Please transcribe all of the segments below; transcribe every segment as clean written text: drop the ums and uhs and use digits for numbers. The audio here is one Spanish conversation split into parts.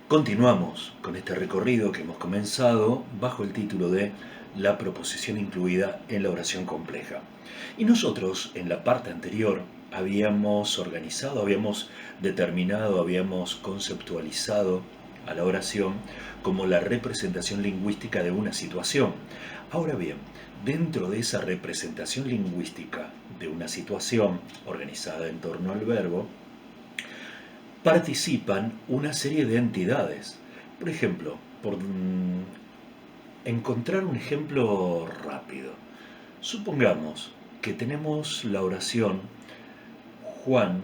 Continuamos con este recorrido que hemos comenzado bajo el título de La proposición incluida en la oración compleja. Y nosotros en la parte anterior habíamos organizado, habíamos determinado, habíamos conceptualizado a la oración como la representación lingüística de una situación. Ahora bien, dentro de esa representación lingüística de una situación organizada en torno al verbo, participan una serie de entidades. Por ejemplo, por encontrar un ejemplo rápido, supongamos que tenemos la oración Juan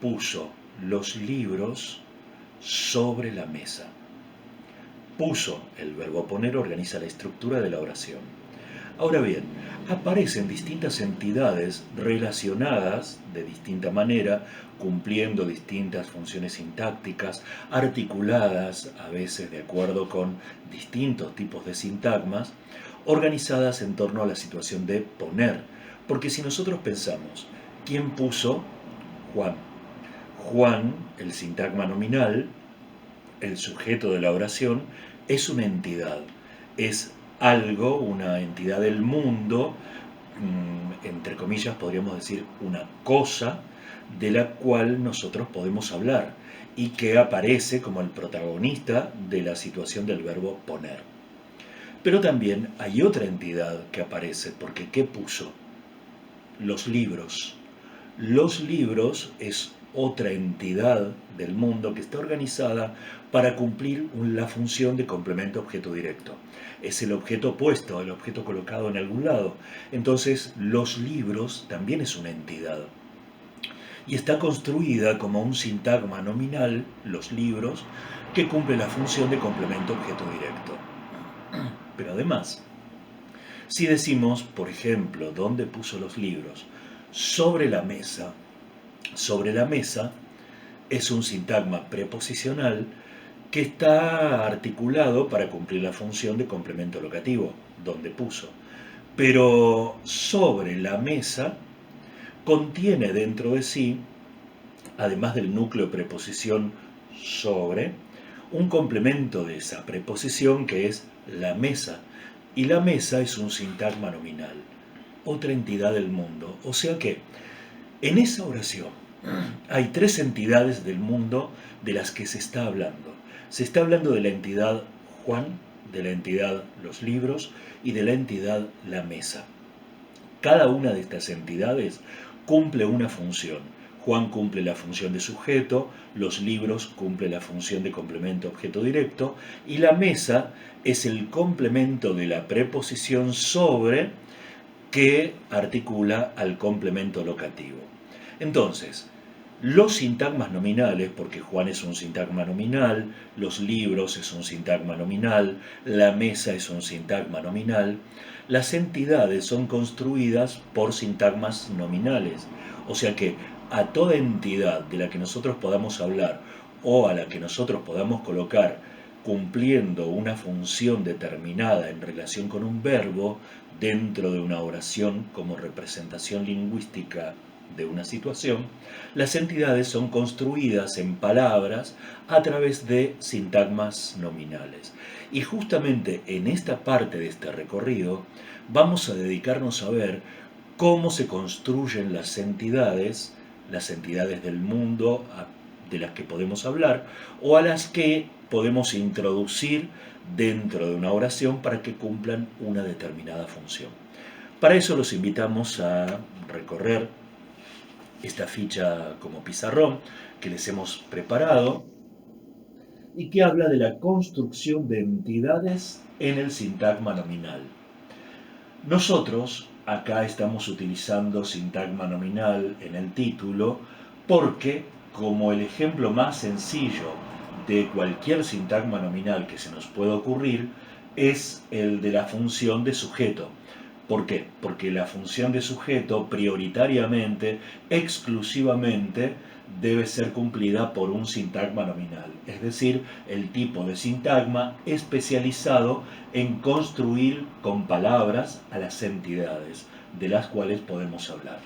puso los libros sobre la mesa. Puso, el verbo poner organiza la estructura de la oración. Ahora bien, aparecen distintas entidades relacionadas de distinta manera, cumpliendo distintas funciones sintácticas, articuladas a veces de acuerdo con distintos tipos de sintagmas, organizadas en torno a la situación de poner. Porque si nosotros pensamos, ¿quién puso? Juan. Juan, el sintagma nominal, el sujeto de la oración, es una entidad, es algo, una entidad del mundo, entre comillas podríamos decir una cosa de la cual nosotros podemos hablar y que aparece como el protagonista de la situación del verbo poner. Pero también hay otra entidad que aparece, porque ¿qué puso? Los libros. Los libros es otra entidad del mundo que está organizada para cumplir la función de complemento objeto directo. Es el objeto puesto, el objeto colocado en algún lado. Entonces, los libros también es una entidad. Y está construida como un sintagma nominal, los libros, que cumple la función de complemento objeto directo. Pero además, si decimos, por ejemplo, ¿dónde puso los libros? Sobre la mesa. Sobre la mesa es un sintagma preposicional que está articulado para cumplir la función de complemento locativo, donde puso. Pero sobre la mesa contiene dentro de sí, además del núcleo preposición sobre, un complemento de esa preposición que es la mesa. Y la mesa es un sintagma nominal, otra entidad del mundo. O sea que en esa oración hay tres entidades del mundo de las que se está hablando. Se está hablando de la entidad Juan, de la entidad los libros y de la entidad la mesa. Cada una de estas entidades cumple una función. Juan cumple la función de sujeto, los libros cumplen la función de complemento objeto directo y la mesa es el complemento de la preposición sobre que articula al complemento locativo. Entonces, los sintagmas nominales, porque Juan es un sintagma nominal, los libros es un sintagma nominal, la mesa es un sintagma nominal, las entidades son construidas por sintagmas nominales. O sea que a toda entidad de la que nosotros podamos hablar o a la que nosotros podamos colocar cumpliendo una función determinada en relación con un verbo dentro de una oración como representación lingüística de una situación, las entidades son construidas en palabras a través de sintagmas nominales. Y justamente en esta parte de este recorrido vamos a dedicarnos a ver cómo se construyen las entidades del mundo de las que podemos hablar o a las que podemos introducir dentro de una oración para que cumplan una determinada función. Para eso los invitamos a recorrer esta ficha como pizarrón que les hemos preparado y que habla de la construcción de entidades en el sintagma nominal. Nosotros acá estamos utilizando sintagma nominal en el título porque, como el ejemplo más sencillo de cualquier sintagma nominal que se nos pueda ocurrir, es el de la función de sujeto. ¿Por qué? Porque la función de sujeto prioritariamente, exclusivamente, debe ser cumplida por un sintagma nominal, es decir, el tipo de sintagma especializado en construir con palabras a las entidades de las cuales podemos hablar.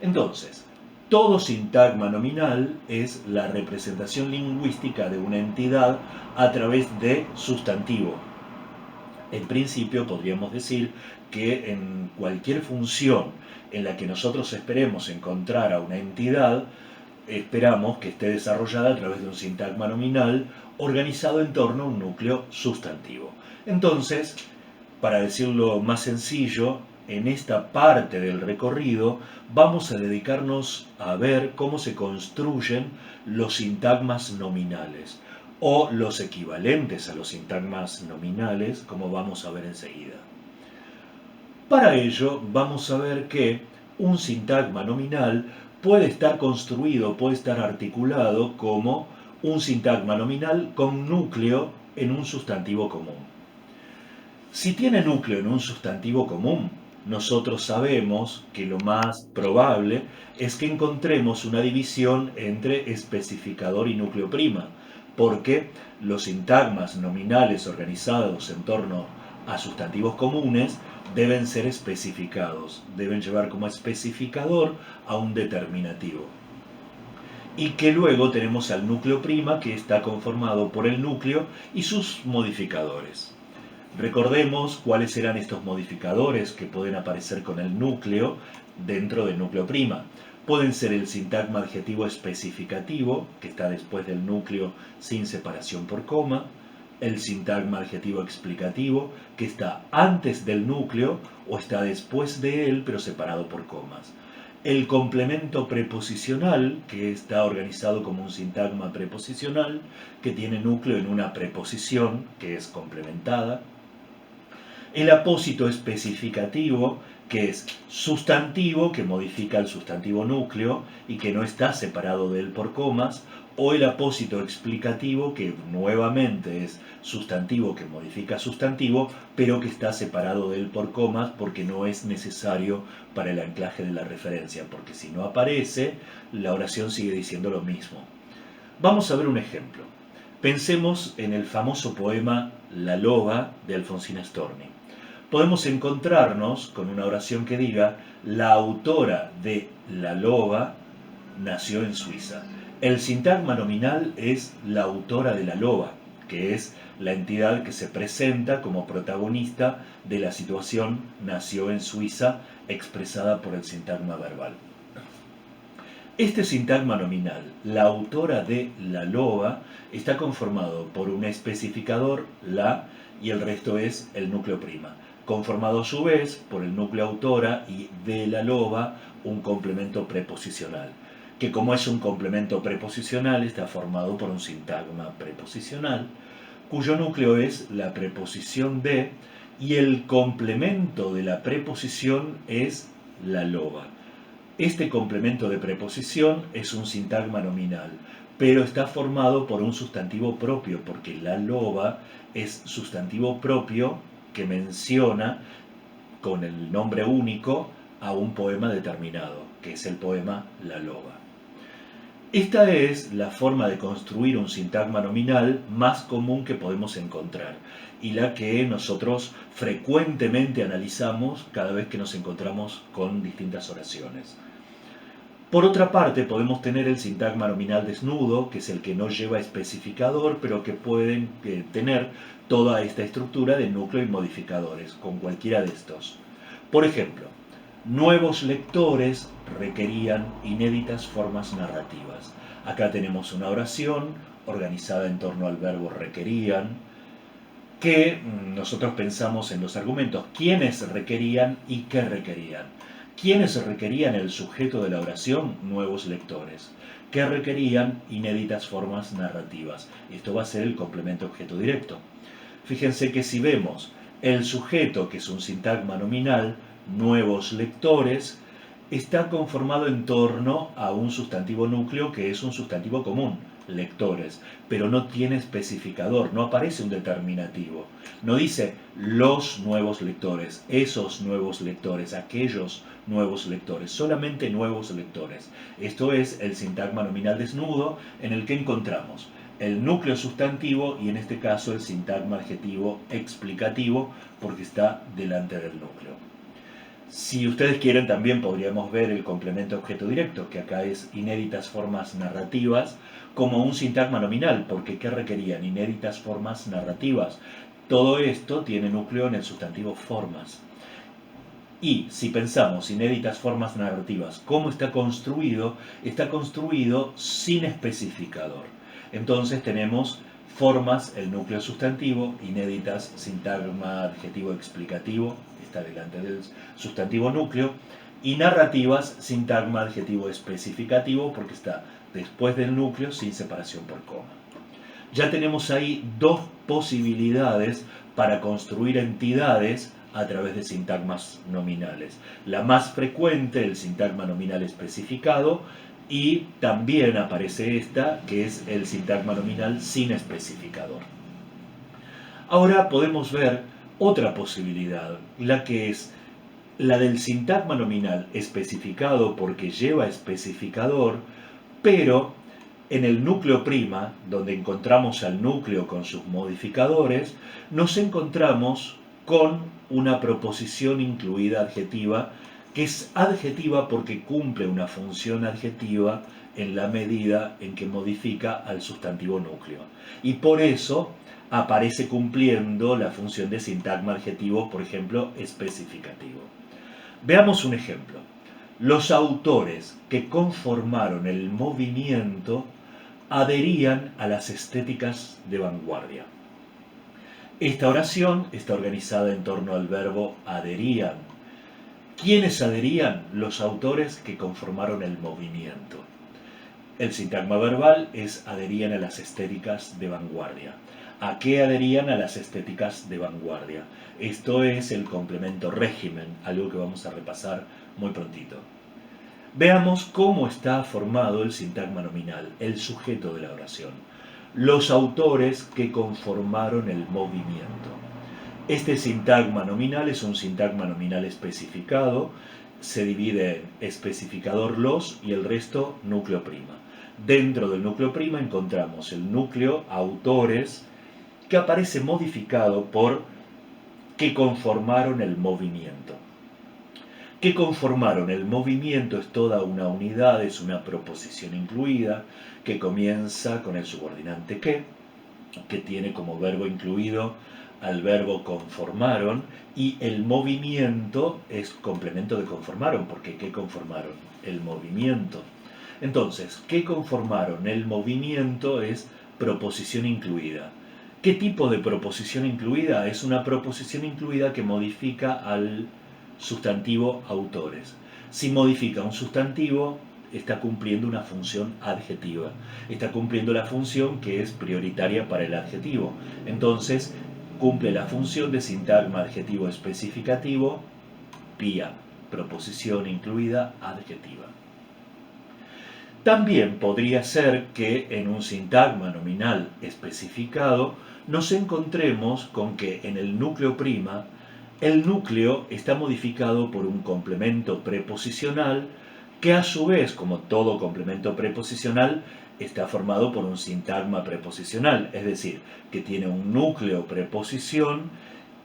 Entonces, Todo sintagma nominal es la representación lingüística de una entidad a través de sustantivo. En principio podríamos decir que en cualquier función en la que nosotros esperemos encontrar a una entidad, esperamos que esté desarrollada a través de un sintagma nominal organizado en torno a un núcleo sustantivo. Entonces, para decirlo más sencillo, en esta parte del recorrido vamos a dedicarnos a ver cómo se construyen los sintagmas nominales o los equivalentes a los sintagmas nominales, como vamos a ver enseguida. Para ello vamos a ver que un sintagma nominal puede estar construido, puede estar articulado como un sintagma nominal con núcleo en un sustantivo común. Si tiene núcleo en un sustantivo común, nosotros sabemos que lo más probable es que encontremos una división entre especificador y núcleo prima, porque los sintagmas nominales organizados en torno a sustantivos comunes deben ser especificados, deben llevar como especificador a un determinativo. Y que luego tenemos al núcleo prima, que está conformado por el núcleo y sus modificadores. Recordemos cuáles eran estos modificadores que pueden aparecer con el núcleo dentro del núcleo prima. Pueden ser el sintagma adjetivo especificativo, que está después del núcleo sin separación por coma, el sintagma adjetivo explicativo, que está antes del núcleo o está después de él, pero separado por comas. El complemento preposicional, que está organizado como un sintagma preposicional, que tiene núcleo en una preposición, que es complementada. El apósito especificativo, que es sustantivo, que modifica el sustantivo núcleo y que no está separado de él por comas, o el apósito explicativo, que nuevamente es sustantivo, que modifica sustantivo, pero que está separado de él por comas porque no es necesario para el anclaje de la referencia, porque si no aparece, la oración sigue diciendo lo mismo. Vamos a ver un ejemplo. Pensemos en el famoso poema La loba de Alfonsina Storni. Podemos encontrarnos con una oración que diga: la autora de La loba nació en Suiza. El sintagma nominal es la autora de La loba, que es la entidad que se presenta como protagonista de la situación nació en Suiza, expresada por el sintagma verbal. Este sintagma nominal, la autora de La loba, está conformado por un especificador, la, y el resto es el núcleo prima, conformado a su vez por el núcleo autora y de La loba, un complemento preposicional, que como es un complemento preposicional está formado por un sintagma preposicional, cuyo núcleo es la preposición de, y el complemento de la preposición es la loba. Este complemento de preposición es un sintagma nominal, pero está formado por un sustantivo propio, porque la loba es sustantivo propio que menciona con el nombre único a un poema determinado, que es el poema La loba. Esta es la forma de construir un sintagma nominal más común que podemos encontrar y la que nosotros frecuentemente analizamos cada vez que nos encontramos con distintas oraciones. Por otra parte, podemos tener el sintagma nominal desnudo, que es el que no lleva especificador, pero que pueden tener toda esta estructura de núcleo y modificadores, con cualquiera de estos. Por ejemplo, nuevos lectores requerían inéditas formas narrativas. Acá tenemos una oración organizada en torno al verbo requerían, que nosotros pensamos en los argumentos, quiénes requerían y qué requerían. ¿Quiénes requerían el sujeto de la oración? Nuevos lectores. ¿Qué requerían? Inéditas formas narrativas. Esto va a ser el complemento objeto directo. Fíjense que si vemos el sujeto, que es un sintagma nominal, nuevos lectores, está conformado en torno a un sustantivo núcleo que es un sustantivo común, lectores, pero no tiene especificador, no aparece un determinativo. No dice los nuevos lectores, esos nuevos lectores, aquellos nuevos lectores, solamente nuevos lectores. Esto es el sintagma nominal desnudo, en el que encontramos el núcleo sustantivo y en este caso el sintagma adjetivo explicativo, porque está delante del núcleo. Si ustedes quieren, también podríamos ver el complemento objeto directo, que acá es inéditas formas narrativas, como un sintagma nominal, porque ¿qué requerían? Inéditas formas narrativas. Todo esto tiene núcleo en el sustantivo formas. Y si pensamos inéditas formas narrativas, ¿cómo está construido? Está construido sin especificador. Entonces tenemos formas, el núcleo sustantivo, inéditas, sintagma, adjetivo explicativo, está delante del sustantivo núcleo, y narrativas, sintagma, adjetivo especificativo, porque está después del núcleo sin separación por coma. Ya tenemos ahí dos posibilidades para construir entidades a través de sintagmas nominales. La más frecuente, el sintagma nominal especificado, y también aparece esta, que es el sintagma nominal sin especificador. Ahora podemos ver otra posibilidad, la que es la del sintagma nominal especificado porque lleva especificador, pero en el núcleo prima, donde encontramos al núcleo con sus modificadores, nos encontramos con una proposición incluida adjetiva, que es adjetiva porque cumple una función adjetiva en la medida en que modifica al sustantivo núcleo. Y por eso aparece cumpliendo la función de sintagma adjetivo, por ejemplo, especificativo. Veamos un ejemplo. Los autores que conformaron el movimiento adherían a las estéticas de vanguardia. Esta oración está organizada en torno al verbo adherían. ¿Quiénes adherían? Los autores que conformaron el movimiento. El sintagma verbal es adherían a las estéticas de vanguardia. ¿A qué adherían? A las estéticas de vanguardia? Esto es el complemento régimen, algo que vamos a repasar muy prontito. Veamos cómo está formado el sintagma nominal, el sujeto de la oración. Los autores que conformaron el movimiento. Este sintagma nominal es un sintagma nominal especificado, se divide en especificador los y el resto núcleo prima. Dentro del núcleo prima encontramos el núcleo autores, que aparece modificado por que conformaron el movimiento. Que conformaron el movimiento es toda una unidad, es una proposición incluida que comienza con el subordinante que tiene como verbo incluido al verbo conformaron, y el movimiento es complemento de conformaron, porque ¿qué conformaron? El movimiento. Entonces, ¿qué conformaron? El movimiento es proposición incluida. ¿Qué tipo de proposición incluida? Es una proposición incluida que modifica al sustantivo autores. Si modifica un sustantivo, está cumpliendo una función adjetiva. Está cumpliendo la función que es prioritaria para el adjetivo. Entonces, cumple la función de sintagma adjetivo especificativo, PIA, proposición incluida adjetiva. También podría ser que en un sintagma nominal especificado nos encontremos con que en el núcleo prima el núcleo está modificado por un complemento preposicional que a su vez, como todo complemento preposicional, está formado por un sintagma preposicional, es decir, que tiene un núcleo preposición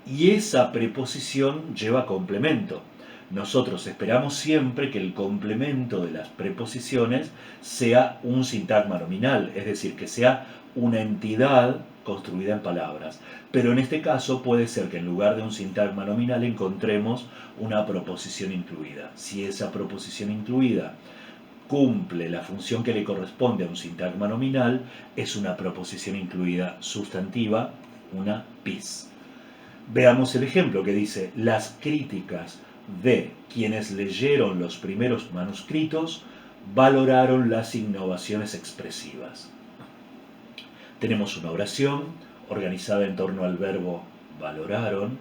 y esa preposición lleva complemento. Nosotros esperamos siempre que el complemento de las preposiciones sea un sintagma nominal, es decir, que sea una entidad construida en palabras. Pero en este caso puede ser que en lugar de un sintagma nominal encontremos una proposición incluida. Si esa proposición incluida cumple la función que le corresponde a un sintagma nominal, es una proposición incluida sustantiva, una PIS. Veamos el ejemplo que dice: las críticas de quienes leyeron los primeros manuscritos valoraron las innovaciones expresivas. Tenemos una oración organizada en torno al verbo valoraron.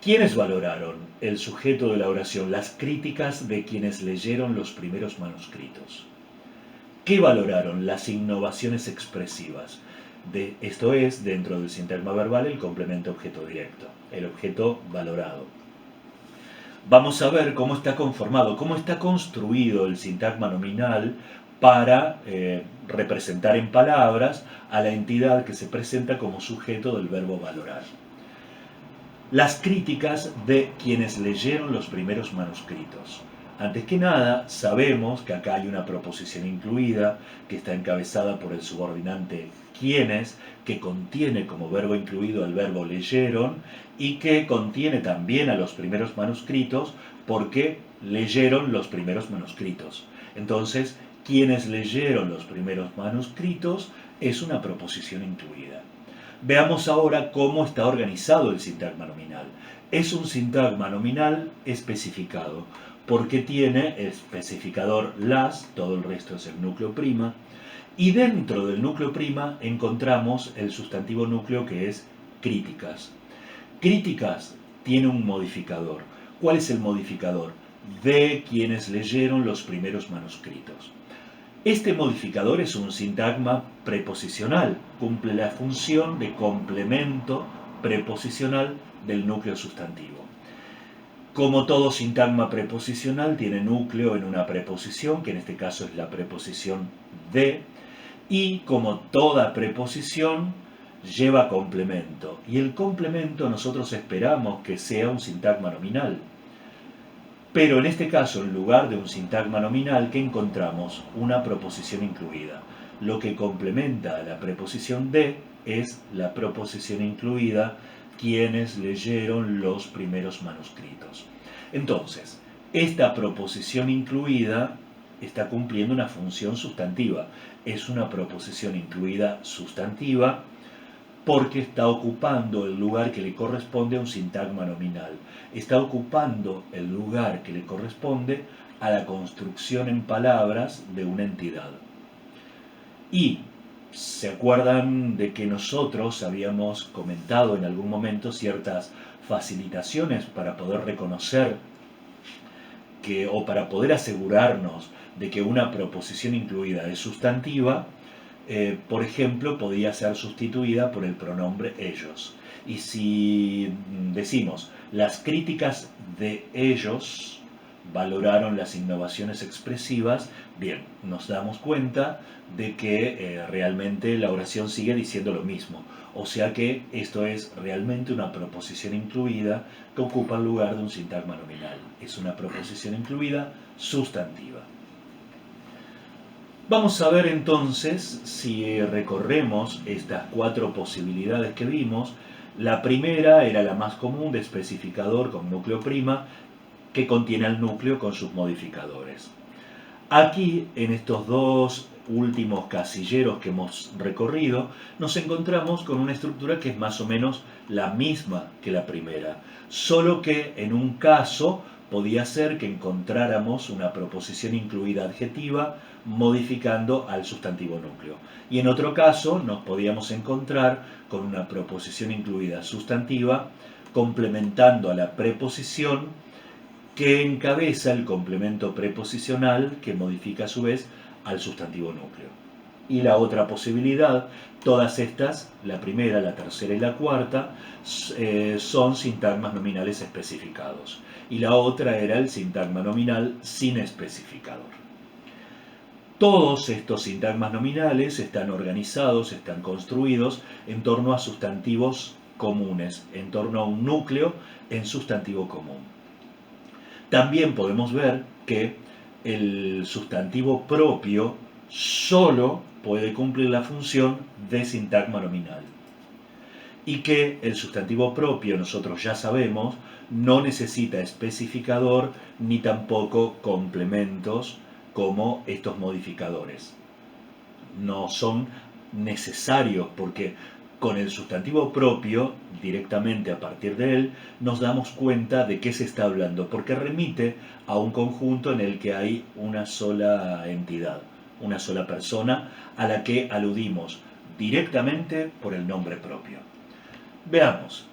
¿Quiénes valoraron? El sujeto de la oración, las críticas de quienes leyeron los primeros manuscritos. ¿Qué valoraron? Las innovaciones expresivas. Esto es, dentro del sintagma verbal, el complemento objeto directo, el objeto valorado. Vamos a ver cómo está conformado, cómo está construido el sintagma nominal para representar en palabras a la entidad que se presenta como sujeto del verbo valorar. Las críticas de quienes leyeron los primeros manuscritos. Antes que nada, sabemos que acá hay una proposición incluida que está encabezada por el subordinante quienes, que contiene como verbo incluido el verbo leyeron y que contiene también a los primeros manuscritos porque leyeron los primeros manuscritos. Entonces, quienes leyeron los primeros manuscritos es una proposición incluida. Veamos ahora cómo está organizado el sintagma nominal. Es un sintagma nominal especificado, porque tiene el especificador las, todo el resto es el núcleo prima, y dentro del núcleo prima encontramos el sustantivo núcleo que es críticas. Críticas tiene un modificador. ¿Cuál es el modificador? De quienes leyeron los primeros manuscritos. Este modificador es un sintagma preposicional, cumple la función de complemento preposicional del núcleo sustantivo. Como todo sintagma preposicional, tiene núcleo en una preposición, que en este caso es la preposición de, y como toda preposición, lleva complemento. Y el complemento nosotros esperamos que sea un sintagma nominal. Pero en este caso, en lugar de un sintagma nominal, ¿qué encontramos? Una proposición incluida. Lo que complementa a la preposición de es la proposición incluida, quienes leyeron los primeros manuscritos. Entonces, esta proposición incluida está cumpliendo una función sustantiva. Es una proposición incluida sustantiva porque está ocupando el lugar que le corresponde a un sintagma nominal. Está ocupando el lugar que le corresponde a la construcción en palabras de una entidad. Y se acuerdan de que nosotros habíamos comentado en algún momento ciertas facilitaciones para poder reconocer que, o para poder asegurarnos de que una proposición incluida es sustantiva. Por ejemplo, podía ser sustituida por el pronombre ellos. Y si decimos, las críticas de ellos valoraron las innovaciones expresivas, bien, nos damos cuenta de que realmente la oración sigue diciendo lo mismo. O sea que esto es realmente una proposición incluida que ocupa el lugar de un sintagma nominal. Es una proposición incluida sustantiva. Vamos a ver entonces si recorremos estas cuatro posibilidades que vimos. La primera era la más común de especificador con núcleo prima que contiene al núcleo con sus modificadores. Aquí, en estos dos últimos casilleros que hemos recorrido, nos encontramos con una estructura que es más o menos la misma que la primera, solo que en un caso podía ser que encontráramos una proposición incluida adjetiva modificando al sustantivo núcleo. Y en otro caso nos podíamos encontrar con una proposición incluida sustantiva complementando a la preposición que encabeza el complemento preposicional que modifica a su vez al sustantivo núcleo. Y la otra posibilidad, todas estas, la primera, la tercera y la cuarta, son sintagmas nominales especificados. Y la otra era el sintagma nominal sin especificador. Todos estos sintagmas nominales están organizados, están construidos en torno a sustantivos comunes, en torno a un núcleo en sustantivo común. También podemos ver que el sustantivo propio solo puede cumplir la función de sintagma nominal. Y que el sustantivo propio, nosotros ya sabemos, no necesita especificador ni tampoco complementos como estos modificadores. No son necesarios porque con el sustantivo propio, directamente a partir de él, nos damos cuenta de qué se está hablando, porque remite a un conjunto en el que hay una sola entidad, una sola persona a la que aludimos directamente por el nombre propio. Veamos,